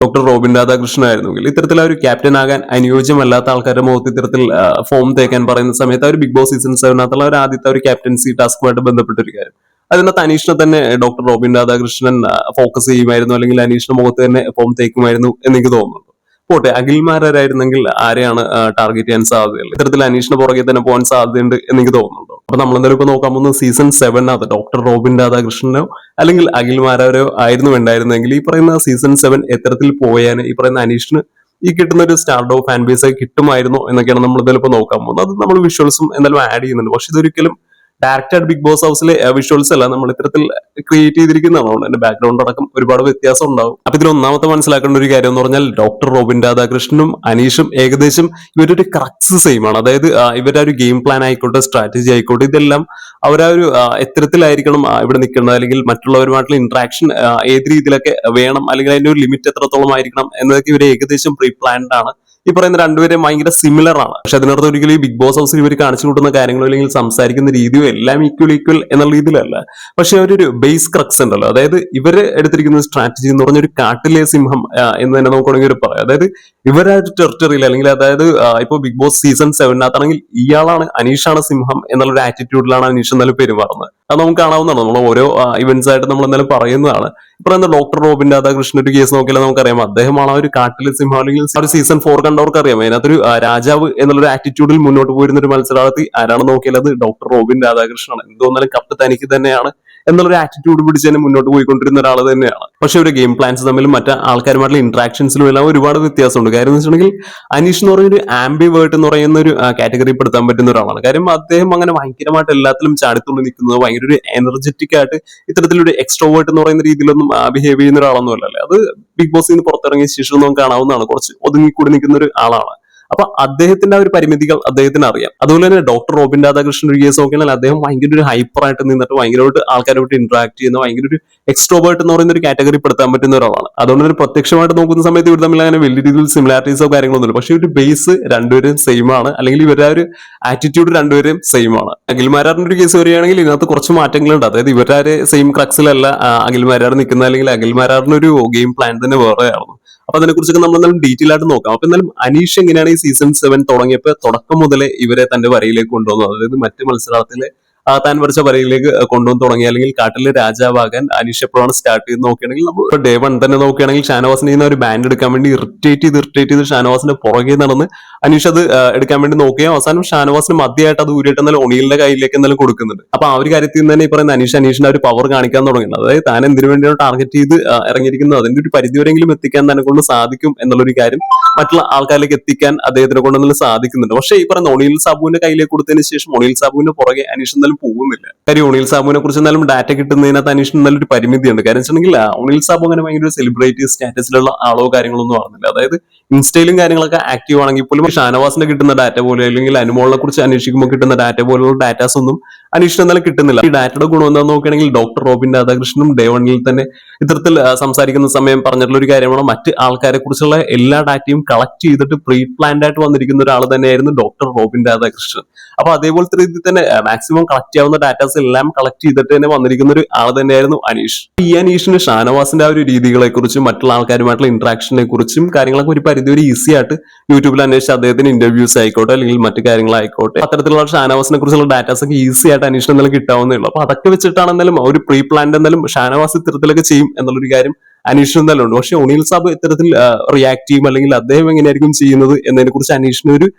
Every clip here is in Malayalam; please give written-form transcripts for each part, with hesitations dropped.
ഡോക്ടർ റോബിൻ രാധാകൃഷ്ണൻ ആയിരുന്നെങ്കിൽ ഇത്തരത്തിൽ ആ ഒരു ക്യാപ്റ്റൻ ആകാൻ അനുയോജ്യമല്ലാത്ത ആൾക്കാരുടെ മുഖത്ത് ഇത്തരത്തിൽ ഫോം തേക്കാൻ പറയുന്ന സമയത്ത് ആ ഒരു ബിഗ് ബോസ് സീസൺ 7 ഒരു ആദ്യത്തെ ഒരു ക്യാപ്റ്റൻസി ടാസ്കുമായിട്ട് ബന്ധപ്പെട്ട ഒരു കാര്യം അതിനകത്ത് അനീഷിനെ തന്നെ ഡോക്ടർ റോബിൻ രാധാകൃഷ്ണൻ ഫോക്കസ് ചെയ്യുമായിരുന്നു, അല്ലെങ്കിൽ അനീഷിന്റെ മുഖത്ത് തന്നെ ഫോം തേക്കുമായിരുന്നു എന്നെനിക്ക് തോന്നുന്നു. പോട്ടെ, അഖിൽമാരായിരുന്നെങ്കിൽ ആരെയാണ് ടാർഗറ്റ് ചെയ്യാൻ സാധ്യതയുള്ളത്? ഇത്തരത്തിൽ അനീഷിന് പുറകെ തന്നെ പോകാൻ സാധ്യതയുണ്ട് എന്നെനിക്ക് തോന്നുന്നുണ്ടോ? അപ്പൊ നമ്മൾ എന്തായാലും ഇപ്പൊ നോക്കാൻ പോകുന്നത് സീസൺ 7 ഡോക്ടർ റോബിൻ രാധാകൃഷ്ണനോ അല്ലെങ്കിൽ അഖിൽമാരോ ആയിരുന്നു ഉണ്ടായിരുന്നെങ്കിൽ ഈ പറയുന്ന സീസൺ 7 എത്തരത്തിൽ പോയാൽ ഈ പറയുന്ന അനീഷിന് ഈ കിട്ടുന്ന ഒരു സ്റ്റാർഡോ ഫാൻ ബേസ് കിട്ടുമായിരുന്നോ എന്നൊക്കെയാണ് നമ്മൾ എന്തായാലും ഇപ്പൊ നോക്കാൻ പോകുന്നത്. അത് നമ്മൾ വിഷ്വൽസും എന്തായാലും ആഡ് ചെയ്യുന്നുണ്ട്. പക്ഷെ ഇതൊരിക്കലും ഡയറക്റ്റ് ബിഗ് ബോസ് ഹൗസിലെ വിഷ്വൽസ് അല്ല, നമ്മൾ ഇത്തരത്തിൽ ക്രിയേറ്റ് ചെയ്തിരിക്കുന്നതാണ്. അതിന്റെ ബാക്ക്ഗ്രൗണ്ട് അടക്കം ഒരുപാട് വ്യത്യാസം ഉണ്ടാവും. അപ്പൊ ഇതിൽ ഒന്നാമത്തെ മനസ്സിലാക്കേണ്ട ഒരു കാര്യം എന്ന് പറഞ്ഞാൽ ഡോക്ടർ റോബിൻ രാധാകൃഷ്ണനും അനീഷും ഏകദേശം ഇവരൊരു ക്രക്സ് സെയിം ആണ്. അതായത് ഇവരുടെ ഒരു ഗെയിം പ്ലാൻ ആയിക്കോട്ടെ, സ്ട്രാറ്റജി ആയിക്കോട്ടെ, ഇതെല്ലാം അവരാ ഒരു എത്തരത്തിലായിരിക്കണം ഇവിടെ നിൽക്കുന്നത്, അല്ലെങ്കിൽ മറ്റുള്ളവരുമായിട്ടുള്ള ഇന്ററാക്ഷൻ ഏത് രീതിയിലൊക്കെ വേണം, അല്ലെങ്കിൽ അതിന്റെ ഒരു ലിമിറ്റ് എത്രത്തോളം ആയിരിക്കണം എന്നതൊക്കെ ഇവർ ഏകദേശം പ്രീ പ്ലാൻഡ് ആണ്. ഈ പറയുന്ന രണ്ടുപേരും ഭയങ്കര സിമിലർ ആണ്. പക്ഷെ അതിനർത്ഥം ഒരിക്കലും ഈ ബിഗ് ബോസ് ഹൗസിൽ ഇവർ കാണിച്ചു കൂട്ടുന്ന കാര്യങ്ങളോ അല്ലെങ്കിൽ സംസാരിക്കുന്ന രീതിയോ എല്ലാം ഈക്വൽ എന്നുള്ള രീതിയിലല്ല. പക്ഷെ അവരൊരു ബേസ് ക്രക്സ് ഉണ്ടല്ലോ, അതായത് ഇവര് എടുത്തിരിക്കുന്ന സ്ട്രാറ്റജി എന്ന് പറഞ്ഞ ഒരു കാട്ടിലെ സിംഹം എന്ന് തന്നെ നമുക്കാണെങ്കിൽ പറയാം. അതായത് ഇവരാ ഒരു ടെറിട്ടറിയിൽ, അല്ലെങ്കിൽ അതായത് ഇപ്പൊ ബിഗ് ബോസ് സീസൺ 7 ഇയാളാണ്, അനീഷാണ് സിംഹം എന്നുള്ള ഒരു ആറ്റിറ്റ്യൂഡിലാണ് അനീഷ് എന്നാലും പെരുമാറുന്നത്. അത് നമുക്ക് കാണാവുന്നതാണ്. നമ്മൾ ഓരോ ഇവന്റ്സ് ആയിട്ട് നമ്മൾ എന്തായാലും പറയുന്നതാണ്. ഇപ്പൊ എന്താ ഡോക്ടർ റോബിൻ രാധാകൃഷ്ണൻ ഒരു കേസ് നോക്കിയാൽ നമുക്കറിയാം, അദ്ദേഹമാണ് ആ ഒരു കാട്ടിലെ സിംഹം, അല്ലെങ്കിൽ ഒരു സീസൺ 4 കണ്ടവർക്ക് അറിയാം. അതിനകത്തൊരു രാജാവ് എന്നുള്ള ഒരു ആറ്റിറ്റ്യൂഡിൽ മുന്നോട്ട് പോയിരുന്ന ഒരു മത്സരാർത്ഥി ആരാണ് നോക്കിയാൽ അത് ഡോക്ടർ റോബിൻ രാധാകൃഷ്ണനാണ്. എന്തോന്നാലും കപ്പ് തനിക്ക് തന്നെയാണ് എന്നുള്ളൊരു ആറ്റിറ്റ്യൂഡ് പിടിച്ച് തന്നെ മുന്നോട്ട് പോയിക്കൊണ്ടിരുന്ന ഒരാൾ തന്നെയാണ്. പക്ഷെ ഒരു ഗെയിം പ്ലാൻസ് തമ്മിലും മറ്റു ആൾക്കാരുമായിട്ടുള്ള ഇന്ററാക്ഷൻസിലും എല്ലാം ഒരുപാട് വ്യത്യാസമുണ്ട്. കാര്യം എന്ന് വെച്ചിട്ടുണ്ടെങ്കിൽ അനീഷ് എന്ന് പറയുന്ന ഒരു ആംബിവേർട്ട് എന്ന് പറയുന്ന ഒരു കാറ്റഗറി പെടുത്താൻ പറ്റുന്ന ഒരാളാണ്. കാര്യം അദ്ദേഹം അങ്ങനെ ഭയങ്കരമായിട്ട് എല്ലാത്തിലും ചാടിത്തുള്ളി നിൽക്കുന്നത്, ഭയങ്കര ഒരു എനർജറ്റിക് ആയിട്ട് ഇത്തരത്തിലൊരു എക്സ്ട്രോവേർട്ട് എന്ന് പറയുന്ന രീതിയിലൊന്നും ബിഹേവ് ചെയ്യുന്ന ഒരാളൊന്നും അല്ലല്ലേ. അത് ബിഗ് ബോസിൽ നിന്ന് പുറത്തിറങ്ങിയ ശേഷം നമുക്ക് കാണാവുന്നതാണ്. കുറച്ച് ഒതുങ്ങിക്കൂടി നിൽക്കുന്ന ഒരു ആളാണ്. അപ്പൊ അദ്ദേഹത്തിന്റെ ആ ഒരു പരിമിതികൾ അദ്ദേഹത്തിന് അറിയാം. അതുപോലെ തന്നെ ഡോക്ടർ റോബിൻ രാധാകൃഷ്ണൻ ഒരു കേസ് നോക്കിയാൽ അദ്ദേഹം ഭയങ്കര ഒരു ഹൈപ്പർ ആയിട്ട് നിന്നിട്ട് ഭയങ്കരമായിട്ട് ആൾക്കാരോട്ട് ഇന്ററാക്ട് ചെയ്യുന്ന ഭയങ്കര ഒരു എക്സ്ട്രോവേർട്ട് എന്ന് പറയുന്ന ഒരു കാറ്റഗറി പെടുത്താൻ പറ്റുന്ന ഒരാളാണ്. അതുകൊണ്ട് തന്നെ പ്രത്യക്ഷമായിട്ട് നോക്കുന്ന സമയത്ത് ഇവർ തമ്മിൽ അങ്ങനെ വലിയ രീതിയിൽ സിമിലാരിറ്റീസോ കാര്യങ്ങളൊന്നുമില്ല. പക്ഷെ ഒരു ബേസ് രണ്ടുപേരും സെയിം ആണ്, അല്ലെങ്കിൽ ഇവരുടെ ഒരു ആറ്റിറ്റ്യൂഡ് രണ്ടുപേരും സെയിം ആണ്. അഖിൽമാരാറിന്റെ ഒരു കേസ് വരികയാണെങ്കിൽ ഇതിനകത്ത് കുറച്ച് മാറ്റങ്ങളുണ്ട്. അതായത് ഇവരുടെ സെയിം ക്രക്സിലല്ല അഖിൽമാരാർ നിൽക്കുന്നത്, അല്ലെങ്കിൽ അഖിൽമാരാറിന്റെ ഒരു ഗെയിം പ്ലാൻ തന്നെ വേറെയാണ്. അപ്പൊ അതിനെക്കുറിച്ചൊക്കെ നമ്മൾ എന്തായാലും ഡീറ്റെയിൽ ആയിട്ട് നോക്കാം. അപ്പൊ എന്നാലും അനീഷ് എങ്ങനെയാണ് ഈ സീസൺ 7 തുടങ്ങിയപ്പോൾ തുടക്കം മുതലേ ഇവരെ തന്റെ വരയിലേക്ക് കൊണ്ടുവന്നത്, അതായത് മറ്റ് മത്സരാർത്ഥികളെ താൻ വരച്ച വരയിലേക്ക് കൊണ്ടുവന്ന് തുടങ്ങി, അല്ലെങ്കിൽ കാട്ടിലെ രാജാവാകാൻ അനീഷ് എപ്പോഴാണ് സ്റ്റാർട്ട് ചെയ്ത് നോക്കുകയാണെങ്കിൽ നമ്മൾ ഡേ 1 തന്നെ നോക്കുകയാണെങ്കിൽ ഷാനവാസിനെ ഒരു ബാൻഡ് എടുക്കാൻ വേണ്ടി ഇറിറ്റേറ്റ് ചെയ്ത് ഷാനവാസിന്റെ പുറകെ നടന്ന് അനീഷ് അത് എടുക്കാൻ വേണ്ടി നോക്കുകയും അവസാനം ഷാനവാസിന് മധ്യമായിട്ട് അത് ഊരിയിട്ട് എന്നാലും ഒണിയലിന്റെ കയ്യിലേക്ക് എന്നാലും കൊടുക്കുന്നുണ്ട്. അപ്പൊ ആ ഒരു കാര്യത്തിൽ നിന്ന് തന്നെ ഈ പറയുന്ന അനീഷിന്റെ ഒരു പവർ കാണിക്കാൻ തുടങ്ങുന്നത്, അതായത് താൻ എന്തിനു വേണ്ടിയാണ് ടാർഗറ്റ് ചെയ്ത് ഇറങ്ങിയിരിക്കുന്നത് അതിന്റെ ഒരു പരിധിവരെങ്കിലും എത്തിക്കാൻ തന്നെ കൊണ്ട് സാധിക്കും എന്നുള്ളൊരു കാര്യം മറ്റുള്ള ആൾക്കാരിലേക്ക് എത്തിക്കാൻ അദ്ദേഹത്തിനെ കൊണ്ടൊന്നും സാധിക്കുന്നുണ്ട്. പക്ഷേ ഈ പറയുന്ന ഒണിയൽ സാബുവിന്റെ കയ്യിലേക്ക് കൊടുത്തതിന് ശേഷം ഒണിയൽ സാബുവിന്റെ പുറകെ അനീഷ് എന്നാലും പോകുന്നില്ല. കാര്യം ഒണിയൽ സാബുവിനെ കുറിച്ച് എന്നാലും ഡാറ്റ കിട്ടുന്നതിനകത്ത് അനീഷിന് നല്ലൊരു പരിമിതിയുണ്ട്. കാര്യം വെച്ചിട്ടുണ്ടെങ്കിൽ ഒണിയൽ സാബു അങ്ങനെ ഭയങ്കര ഒരു സെലിബ്രിറ്റി സ്റ്റാറ്റസിലുള്ള ആളോ കാര്യങ്ങളൊന്നും ആവുന്നില്ല. അതായത് ഇൻസ്റ്റയിലും കാര്യങ്ങളൊക്കെ ആക്റ്റീവ് ആണെങ്കിൽ പോലും ഷാനവാസിന് കിട്ടുന്ന ഡാറ്റ പോലെ, അല്ലെങ്കിൽ അനുമോളിനെ കുറിച്ച് അന്വേഷിക്കുമ്പോൾ കിട്ടുന്ന ഡാറ്റ പോലുള്ള ഡാറ്റാസ് ഒന്നും അനീഷിന് എന്നാലും കിട്ടുന്നില്ല. ഈ ഡാറ്റയുടെ ഗുണം എന്താണെന്ന് നോക്കുകയാണെങ്കിൽ ഡോക്ടർ റോബിൻ രാധാകൃഷ്ണനും ഡേ 1 തന്നെ ഇത്തരത്തിൽ സംസാരിക്കുന്ന സമയം പറഞ്ഞിട്ടുള്ള ഒരു കാര്യമാണ്, മറ്റ് ആൾക്കാരെ കുറിച്ചുള്ള എല്ലാ ഡാറ്റയും കളക്ട് ചെയ്തിട്ട് പ്രീ പ്ലാൻഡ് ആയിട്ട് വന്നിരിക്കുന്ന ഒരാൾ തന്നെയായിരുന്നു ഡോക്ടർ റോബിൻ രാധാകൃഷ്ണൻ. അപ്പൊ അതേപോലത്തെ രീതിയിൽ തന്നെ മാക്സിമം കളക്ട് ചെയ്യാവുന്ന ഡാറ്റാസ് എല്ലാം കളക്ട് ചെയ്തിട്ട് തന്നെ വന്നിരിക്കുന്ന ഒരു ആൾ തന്നെയായിരുന്നു അനീഷ്. ഈ അനീഷിന് ഷാനവാസിന്റെ ആ ഒരു രീതികളെ കുറിച്ചും മറ്റുള്ള ആൾക്കാരുമായിട്ടുള്ള ഇന്ററാക്ഷനെ കുറിച്ചും കാര്യങ്ങളൊക്കെ ഒരു പരിധി ഒരു ഈസി ആയിട്ട് യൂട്യൂബിൽ അന്വേഷിച്ച് അദ്ദേഹത്തിന് ഇന്റർവ്യൂസ് ആയിക്കോട്ടെ, അല്ലെങ്കിൽ മറ്റു കാര്യങ്ങളായിക്കോട്ടെ, അത്തരത്തിലുള്ള ഷാനവാസിനെ കുറിച്ചുള്ള ഡാറ്റാസ് ഒക്കെ ഈസി ആയിട്ട് അനീഷിന് എന്തായാലും കിട്ടാവുന്നേ ഉള്ളൂ. അപ്പൊ അതൊക്കെ വെച്ചിട്ടാണ് എന്തായാലും ഒരു പ്രീ പ്ലാൻഡ് എന്തായാലും ഷാനവാസ് ഇത്തരത്തിലൊക്കെ ചെയ്യും എന്നുള്ളൊരു കാര്യം അനീഷിന് എന്തായാലും ഉണ്ട്. പക്ഷെ ഒണിയൽ സാബ് ഇത്തരത്തിൽ റിയാക്ട് ചെയ്യും, അല്ലെങ്കിൽ അദ്ദേഹം എങ്ങനെയായിരിക്കും ചെയ്യുന്നത് എന്നതിനെ കുറിച്ച് അനീഷിന്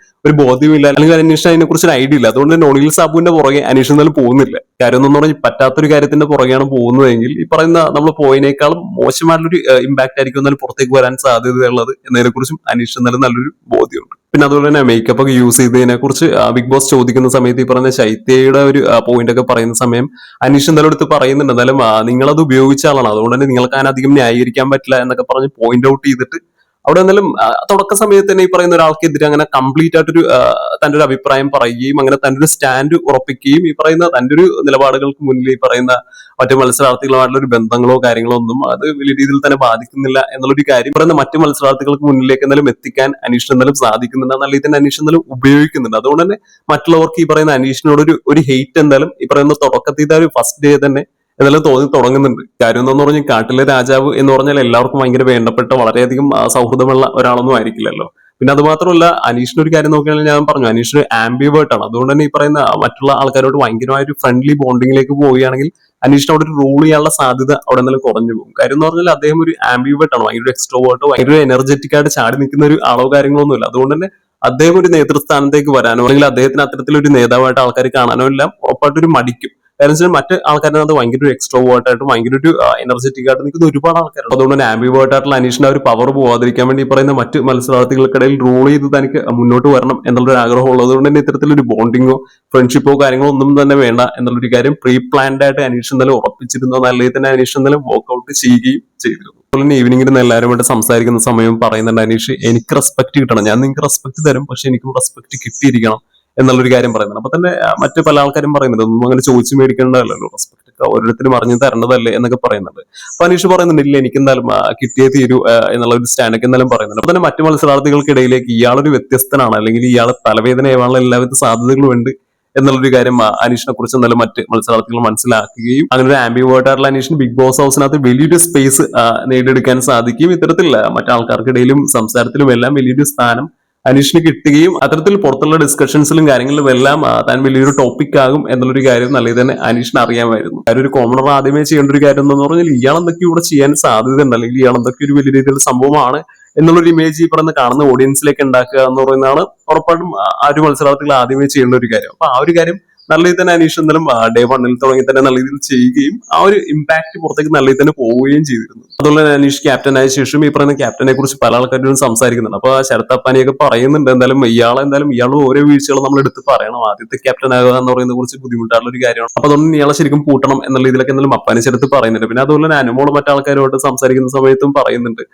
ഒരു ബോധ്യമില്ല, അല്ലെങ്കിൽ അനീഷിന് അതിനെ കുറിച്ച് ഒരു ഐഡിയ ഇല്ല. അതുകൊണ്ട് തന്നെ ഒണിയൽ സാബുവിന്റെ പുറകെ അനീഷ് എന്തായാലും പോകുന്നില്ല. കാര്യം എന്ന് പറഞ്ഞാൽ പറ്റാത്തൊരു കാര്യത്തിന്റെ പുറകെയാണ് പോകുന്നതെങ്കിൽ ഈ പറയുന്ന നമ്മൾ പോയതിനേക്കാളും മോശമായിട്ടുള്ളൊരു ഇമ്പാക്ട് ആയിരിക്കും എന്നാലും പുറത്തേക്ക് വരാൻ സാധ്യതയുള്ളത് എന്നതിനെ കുറിച്ചും അനീഷ് എന്തായാലും നല്ലൊരു ബോധ്യമുണ്ട്. പിന്നെ അതുപോലെ തന്നെ മേക്കപ്പ് ഒക്കെ യൂസ് ചെയ്തതിനെ കുറിച്ച് ബിഗ് ബോസ് ചോദിക്കുന്ന സമയത്ത് ഈ പറഞ്ഞ ശൈത്യയുടെ ഒരു പോയിന്റ് ഒക്കെ പറയുന്ന സമയം അനീഷ് എന്തായാലും എടുത്ത് പറയുന്നുണ്ട്, എന്തായാലും നിങ്ങളത് ഉപയോഗിച്ച ആളാണ്, അതുകൊണ്ട് തന്നെ നിങ്ങൾക്ക് അതിനെ അധികം ന്യായീകരിക്കാൻ പറ്റില്ല എന്നൊക്കെ പറഞ്ഞ് പോയിന്റ് ഔട്ട് ചെയ്തിട്ട് അവിടെ എന്തായാലും തുടക്ക സമയത്ത് തന്നെ ഈ പറയുന്ന ഒരാൾക്കെതിരെ അങ്ങനെ കംപ്ലീറ്റ് ആയിട്ടൊരു തന്റെ ഒരു അഭിപ്രായം പറയുകയും അങ്ങനെ തന്റെ ഒരു സ്റ്റാൻഡ് ഉറപ്പിക്കുകയും ഈ പറയുന്ന തന്റെ ഒരു നിലപാടുകൾക്ക് മുന്നിൽ ഈ പറയുന്ന മറ്റു മത്സരാർത്ഥികളുമായിട്ടുള്ള ഒരു ബന്ധങ്ങളോ കാര്യങ്ങളോ ഒന്നും അത് വലിയ രീതിയിൽ തന്നെ ബാധിക്കുന്നില്ല എന്നുള്ളൊരു കാര്യം പറയുന്ന മറ്റു മത്സരാർത്ഥികൾക്ക് മുന്നിലേക്ക് എന്തായാലും എത്തിക്കാൻ അനീഷിന് എന്തായാലും സാധിക്കുന്നുണ്ട്. നല്ല ഇതിന് അനീഷ് എന്തായാലും ഉപയോഗിക്കുന്നുണ്ട്. അതുകൊണ്ട് തന്നെ മറ്റുള്ളവർക്ക് ഈ പറയുന്ന അനീഷിനോട് ഒരു ഹെയ്റ്റ് എന്തായാലും ഈ പറയുന്ന തുടക്കത്തിൽ ഒരു ഫസ്റ്റ് ഡേ തന്നെ എന്നാലും തോന്നി തുടങ്ങുന്നുണ്ട്. കാര്യം എന്താന്ന് പറഞ്ഞാൽ കാട്ടിലെ രാജാവ് എന്ന് പറഞ്ഞാൽ എല്ലാവർക്കും ഭയങ്കര വേണ്ടപ്പെട്ട വളരെയധികം സൗഹൃദമുള്ള ഒരാളൊന്നും ആയിരിക്കില്ലല്ലോ. പിന്നെ അത് മാത്രമല്ല അനീഷിന്റെ ഒരു കാര്യം നോക്കുകയാണെങ്കിൽ ഞാൻ പറഞ്ഞു അനീഷ് ആംബിവേർട്ട് ആണ്. അതുകൊണ്ട് തന്നെ ഈ പറയുന്ന മറ്റുള്ള ആൾക്കാരോട് ഭയങ്കരമായ ഒരു ഫ്രണ്ട്ലി ബോണ്ടിങ്ങിലേക്ക് പോവുകയാണെങ്കിൽ അനീഷിന് അവിടെ ഒരു റൂൾ ചെയ്യാനുള്ള സാധ്യത അവിടെ നിന്നും കുറഞ്ഞു പോകും. കാര്യം എന്ന് പറഞ്ഞാൽ അദ്ദേഹം ഒരു ആംബിവേർട്ട് ആണ്, ഭയങ്കര എക്സ്ട്രോവേർട്ടോ ഭയങ്കര എനർജറ്റിക് ആയിട്ട് ചാടി നിൽക്കുന്ന ഒരു ആളോ കാര്യങ്ങളൊന്നുമില്ല. അതുകൊണ്ട് തന്നെ അദ്ദേഹം ഒരു നേതൃസ്ഥാനത്തേക്ക് വരാനോ അല്ലെങ്കിൽ അദ്ദേഹത്തിന് അത്തരത്തിലൊരു നേതാവായിട്ട് ആൾക്കാർ കാണാനോ എല്ലാം ഉറപ്പായിട്ടൊരു മടിക്കും. കാരണം വെച്ചാൽ മറ്റ് ആൾക്കാരിനകത്ത് ഭയങ്കര ഒരു എക്സ്ട്രോവേർട്ട് ആയിട്ട് ഭയങ്കര ഒരു എനർജറ്റിക് ആയിട്ട് നിൽക്കുന്ന ഒരുപാട് ആൾക്കാരുണ്ട്. അതുകൊണ്ട് തന്നെ ആംബിവേർട്ട് ആയിട്ടുള്ള അനീഷിന്റെ ഒരു പവർ പോവാതിരിക്കാൻ വേണ്ടി ഈ പറയുന്ന മറ്റ് മത്സരാർത്ഥികൾക്കിടയിൽ റൂൾ ചെയ്ത് തനിക്ക് മുന്നോട്ട് വരണം എന്നുള്ളൊരു ആഗ്രഹം ഉള്ളതുകൊണ്ട് തന്നെ ഇത്തരത്തിലൊരു ബോണ്ടിങ്ങോ ഫ്രണ്ട്ഷിപ്പോ കാര്യങ്ങളോ ഒന്നും തന്നെ വേണ്ട എന്നുള്ളൊരു കാര്യം പ്രീ പ്ലാൻഡ് ആയിട്ട് അനീഷ് എന്തായാലും ഉറപ്പിച്ചിരുന്നു. അല്ലെങ്കിൽ തന്നെ അനീഷ് എന്തായാലും വർക്ക്ഔട്ട് ചെയ്യുകയും ചെയ്തിരുന്നു. അതുപോലെ തന്നെ ഈവനിങ്ങിൽ നിന്ന് എല്ലാവരുമായിട്ട് സംസാരിക്കുന്ന സമയം പറയുന്നുണ്ട് അനീഷ് എനിക്ക് റെസ്പെക്ട് കിട്ടണം, ഞാൻ നിങ്ങൾക്ക് റെസ്പെക്ട് തരും, പക്ഷെ എനിക്കും റെസ്പെക്ട് കിട്ടിയിരിക്കണം എന്നുള്ളൊരു കാര്യം പറയുന്നുണ്ട്. അപ്പൊ തന്നെ മറ്റു പല ആൾക്കാരും പറയുന്നുണ്ട് ഒന്നും അങ്ങനെ ചോദിച്ചു മേടിക്കേണ്ടതല്ലോ, റെസ്പെക്ട് ഒക്കെ ഓരോരുത്തരും അറിഞ്ഞു തരേണ്ടതല്ലേ എന്നൊക്കെ പറയുന്നുണ്ട്. അപ്പൊ അനീഷ് പറയുന്നുണ്ട് ഇല്ല എനിക്ക് എന്തായാലും കിട്ടിയേ തീരൂ എന്നുള്ള ഒരു സ്റ്റാൻഡൊക്കെ എന്തായാലും പറയുന്നുണ്ട്. അപ്പൊ തന്നെ മറ്റു മത്സരാർത്ഥികൾക്കിടയിലേക്ക് ഇയാളൊരു വ്യത്യസ്തനാണ് അല്ലെങ്കിൽ ഇയാൾ തലവേദനയാവാനുള്ള എല്ലാവിധ സാധ്യതകളും ഉണ്ട് എന്നുള്ളൊരു കാര്യം അനീഷിനെ കുറിച്ച് എന്തായാലും മറ്റ് മത്സരാർത്ഥികൾ മനസ്സിലാക്കുകയും അങ്ങനെ ഒരു ആംബിവേർട്ട് ആയിട്ടുള്ള അനീഷിന് ബിഗ് ബോസ് ഹൗസിനകത്ത് വലിയൊരു സ്പേസ് നേടിയെടുക്കാൻ സാധിക്കുകയും ഇത്തരത്തിൽ മറ്റാൾക്കാർക്കിടയിലും സംസാരത്തിലും എല്ലാം വലിയൊരു സ്ഥാനം അനീഷിന് കിട്ടുകയും അത്തരത്തിൽ പുറത്തുള്ള ഡിസ്കഷൻസിലും കാര്യങ്ങളിലും എല്ലാം താൻ വലിയൊരു ടോപ്പിക് ആകും എന്നുള്ളൊരു കാര്യം നല്ല തന്നെ അനീഷിന് അറിയാമായിരുന്നു. കാര്യം ഒരു കോമണർ ആദ്യമേ ചെയ്യേണ്ട ഒരു കാര്യം എന്ന് പറഞ്ഞാൽ ഇയാൾ എന്തൊക്കെ ഇവിടെ ചെയ്യാൻ സാധ്യതയുണ്ട് അല്ലെങ്കിൽ ഇയാൾ എന്തൊക്കെ ഒരു വലിയ രീതിയിലുള്ള സംഭവമാണ് എന്നുള്ളൊരു ഇമേജ് ഈ പറയുന്ന കാണുന്ന ഓഡിയൻസിലേക്ക് ഉണ്ടാക്കുക എന്ന് പറയുന്നതാണ് ഉറപ്പായിട്ടും ആ ഒരു മത്സരാർത്ഥികൾ ആദ്യമേ ചെയ്യേണ്ട ഒരു കാര്യം. അപ്പൊ ആ ഒരു കാര്യം നല്ല രീതിയിൽ തന്നെ അനീഷ് എന്തായാലും ഡേ വണ്ണിൽ തുടങ്ങി തന്നെ നല്ല രീതിയിൽ ചെയ്യുകയും ആ ഒരു ഇമ്പാക്ട് പുറത്തേക്ക് നല്ല രീതിയിൽ തന്നെ പോവുകയും ചെയ്തിരുന്നു. അതുപോലെ തന്നെ അനീഷ് ക്യാപ്റ്റൻ ആയ ശേഷം ഈ പറയുന്ന ക്യാപ്റ്റനെ കുറിച്ച് പല ആൾക്കാരും സംസാരിക്കുന്നുണ്ട്. അപ്പൊ ശരത് അപ്പാനിയൊക്കെ പറയുന്നുണ്ട് എന്തായാലും ഇയാൾ ഓരോ വീഴ്ചകളും നമ്മൾ എടുത്ത് പറയണം, ആദ്യത്തെ ക്യാപ്റ്റൻ ആകുക എന്ന് പറയുന്നത് കുറിച്ച് ബുദ്ധിമുട്ടുള്ള ഒരു കാര്യമാണ്. അപ്പൊ അതുകൊണ്ട് ഇയാളെ ശരിക്കും പൂട്ടണം എന്നുള്ള രീതിയിലൊക്കെ എന്തായാലും അപ്പാനി ശരത്ത് പറയുന്നുണ്ട്. പിന്നെ അതുപോലെ തന്നെ അനുമോള് മറ്റാൾക്കാരുമായിട്ട് സംസാരിക്കുന്ന സമയത്തും പറയുന്നുണ്ട്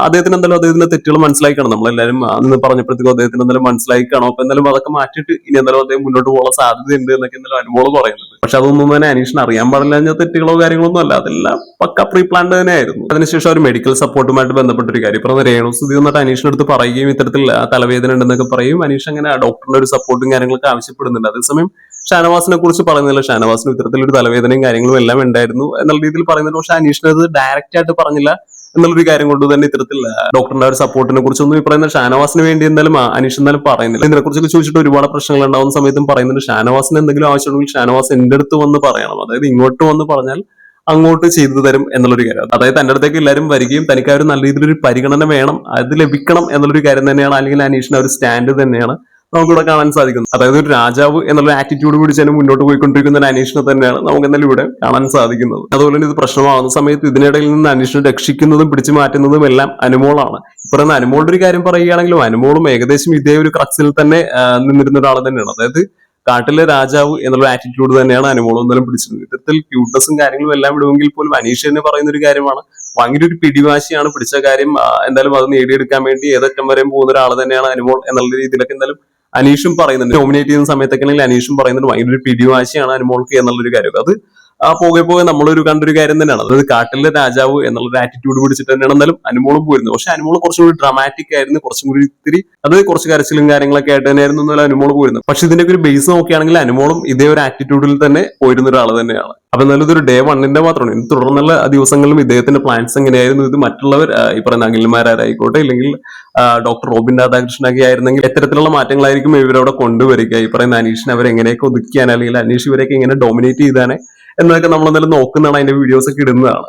അദ്ദേഹത്തിന് എന്തായാലും അദ്ദേഹത്തിന്റെ തെറ്റുകൾ മനസ്സിലാക്കണം. നമ്മളെല്ലാവരും അന്ന് പറഞ്ഞപ്പോഴത്തേക്കും അദ്ദേഹത്തിന് എന്തായാലും മനസ്സിലാക്കണം. അപ്പൊ എന്തായാലും അതൊക്കെ മാറ്റിയിട്ട് ഇനി എന്തായാലും അദ്ദേഹം മുന്നോട്ട് പോകാൻ സാധ്യതയുണ്ട് എന്നൊക്കെ എന്തായാലും അനുമോള് പറയുന്നത്. പക്ഷെ അതൊന്നും തന്നെ അനീഷിന് അറിയാൻ പാടില്ല തെറ്റുകളോ കാര്യങ്ങളൊന്നും അല്ല, അതെല്ലാം പക്ക പ്രീ പ്ലാൻഡ് തന്നെയായിരുന്നു. അതിനുശേഷം ഒരു മെഡിക്കൽ സപ്പോർട്ടുമായിട്ട് ബന്ധപ്പെട്ട ഒരു കാര്യം ഇപ്പൊ രേണുസുതി എന്നിട്ട് അനീഷിന്റെ അടുത്ത് പറയുകയും ഇത്തരത്തിൽ തലവേദന ഉണ്ടെന്നൊക്കെ പറയും. അനീഷ് അങ്ങനെ ഡോക്ടറിന്റെ ഒരു സപ്പോർട്ടും കാര്യങ്ങളൊക്കെ ആവശ്യപ്പെടുന്നുണ്ട്. അതേസമയം ഷാനവാസിനെ കുറിച്ച് പറയുന്നില്ല, ഷാനവാസിന് ഇത്തരത്തിലൊരു തലവേദനയും കാര്യങ്ങളും എല്ലാം ഉണ്ടായിരുന്നു എന്നുള്ള രീതിയിൽ പറയുന്നുണ്ട്. പക്ഷെ അനീഷിനത് ഡയറക്റ്റ് ആയിട്ട് പറഞ്ഞില്ല എന്നുള്ളൊരു കാര്യം കൊണ്ട് തന്നെ ഇത്തരത്തിൽ ഡോക്ടറിന്റെ ഒരു സപ്പോർട്ടിനെ കുറിച്ചൊന്നും ഈ പറയുന്ന ഷാനവാസിന് വേണ്ടി എന്തായാലും അനീഷ് എന്തായാലും പറയുന്നില്ല. ഇതിനെക്കുറിച്ചൊക്കെ ചോദിച്ചിട്ട് ഒരുപാട് പ്രശ്നങ്ങൾ ഉണ്ടാവുന്ന സമയത്തും പറയുന്നുണ്ട് ഷാനവാസിന് എന്തെങ്കിലും ആവശ്യമുണ്ടെങ്കിൽ ഷാനവാസ് എന്റെ അടുത്ത് വന്ന് പറയണം, അതായത് ഇങ്ങോട്ട് വന്ന് പറഞ്ഞാൽ അങ്ങോട്ട് ചെയ്തു തരും എന്നുള്ളൊരു കാര്യം. അതായത് തന്റെ അടുത്തേക്ക് എല്ലാവരും വരികയും തനിക്ക് ആ ഒരു നല്ല രീതിയിലൊരു പരിഗണന വേണം, അത് ലഭിക്കണം എന്നുള്ളൊരു കാര്യം തന്നെയാണ് അല്ലെങ്കിൽ അനീഷിന്റെ ഒരു സ്റ്റാൻഡ് തന്നെയാണ് നമുക്കിവിടെ കാണാൻ സാധിക്കുന്നത്. അതായത് ഒരു രാജാവ് എന്നുള്ള ആറ്റിറ്റ്യൂഡ് പിടിച്ചതിന് മുന്നോട്ട് പോയിക്കൊണ്ടിരിക്കുന്ന ഒരു അനീഷിനെ തന്നെയാണ് നമുക്ക് എന്തായാലും ഇവിടെ കാണാൻ സാധിക്കുന്നത്. അതുപോലെ തന്നെ ഇത് പ്രശ്നമാകുന്ന സമയത്ത് ഇതിനിടയിൽ നിന്ന് അനീഷിനെ രക്ഷിക്കുന്നതും പിടിച്ചു മാറ്റുന്നതും എല്ലാം അനുമോളാണ്. ഇപ്പറയുന്ന അനുമോളുടെ ഒരു കാര്യം പറയുകയാണെങ്കിലും അനുമോളും ഏകദേശം ഇതേ ഒരു ക്രക്സിൽ തന്നെ നിന്നിരുന്ന ഒരാൾ തന്നെയാണ്. അതായത് കാട്ടിലെ രാജാവ് എന്നുള്ള ആറ്റിറ്റ്യൂഡ് തന്നെയാണ് അനുമോളും എന്തായാലും പിടിച്ചിരുന്നത്. ഇത്തരത്തിൽ ക്യൂട്ട്നസും കാര്യങ്ങളും എല്ലാം വിടുമെങ്കിൽ പോലും അനീഷ് തന്നെ പറയുന്ന ഒരു കാര്യമാണ് ഭയങ്കര ഒരു പിടിവാശിയാണ്, പിടിച്ച കാര്യം എന്തായാലും അത് നേടിയെടുക്കാൻ വേണ്ടി ഏതറ്റം വരെയും പോകുന്ന ഒരാൾ തന്നെയാണ് അനുമോൾ എന്നുള്ള രീതിയിലൊക്കെ എന്തായാലും അനീഷും പറയുന്നുണ്ട്. നോമിനേറ്റ് ചെയ്യുന്ന സമയത്തൊക്കെ ആണെങ്കിൽ അനീഷും പറയുന്നുണ്ട് ഭയങ്കര ഒരു പിടിവാശിയാണ് അനുമോൾക്ക് എന്നുള്ളൊരു കാര്യം. അത് പോകെ നമ്മളൊരു കണ്ടൊരു കാര്യം തന്നെയാണ്. അതായത് കാട്ടിലെ രാജാവ് എന്നുള്ളൊരു ആറ്റിറ്റ്യൂഡ് പിടിച്ചിട്ട് തന്നെയാണ് എന്തായാലും അനുമോളും പോയിരുന്നത്. പക്ഷെ അനുമോള് കുറച്ചും കൂടി ഡ്രാമാറ്റിക് ആയിരുന്നു, കുറച്ചും കൂടി ഇത്തിരി അതായത് കുറച്ച് കരച്ചിലും കാര്യങ്ങളൊക്കെ ആയിട്ട് തന്നെയായിരുന്നു എന്നാലും അനുമോള് പോയിരുന്നത്. പക്ഷെ ഇതിന്റെ ഒരു ബേസ് നോക്കുകയാണെങ്കിൽ അനുമോളും ഇതേ ഒരു ആറ്റിറ്റ്യൂഡിൽ തന്നെ പോയിരുന്ന ഒരാൾ തന്നെയാണ്. അപ്പൊ എന്നാലും ഇതൊരു ഡേ വണ്ണിന്റെ മാത്രമാണ്. ഇനി തുടർന്നുള്ള ദിവസങ്ങളിലും ഇദ്ദേഹത്തിന്റെ പ്ലാൻസ് എങ്ങനെയായിരുന്നു, ഇത് മറ്റുള്ളവർ ഈ പറയുന്ന അഖിൽമാരായിക്കോട്ടെ ഇല്ലെങ്കിൽ ഡോക്ടർ റോബിൻ രാധാകൃഷ്ണനൊക്കെ ആയിരുന്നെങ്കിൽ എത്തരത്തിലുള്ള മാറ്റങ്ങളായിരിക്കും ഇവരവിടെ കൊണ്ടുവരിക, ഈ പറയുന്ന അനീഷിനെ അവർ എങ്ങനെയൊക്കെ ഒതുക്കിയാൻ അല്ലെങ്കിൽ അനീഷ് ഇവരെയൊക്കെ എങ്ങനെ ഡോമിനേറ്റ് ചെയ്താനെ എന്നൊക്കെ നമ്മൾ എന്തായാലും നോക്കുന്നതാണ്, അതിന്റെ വീഡിയോസ് ഒക്കെ ഇടുന്നതാണ്.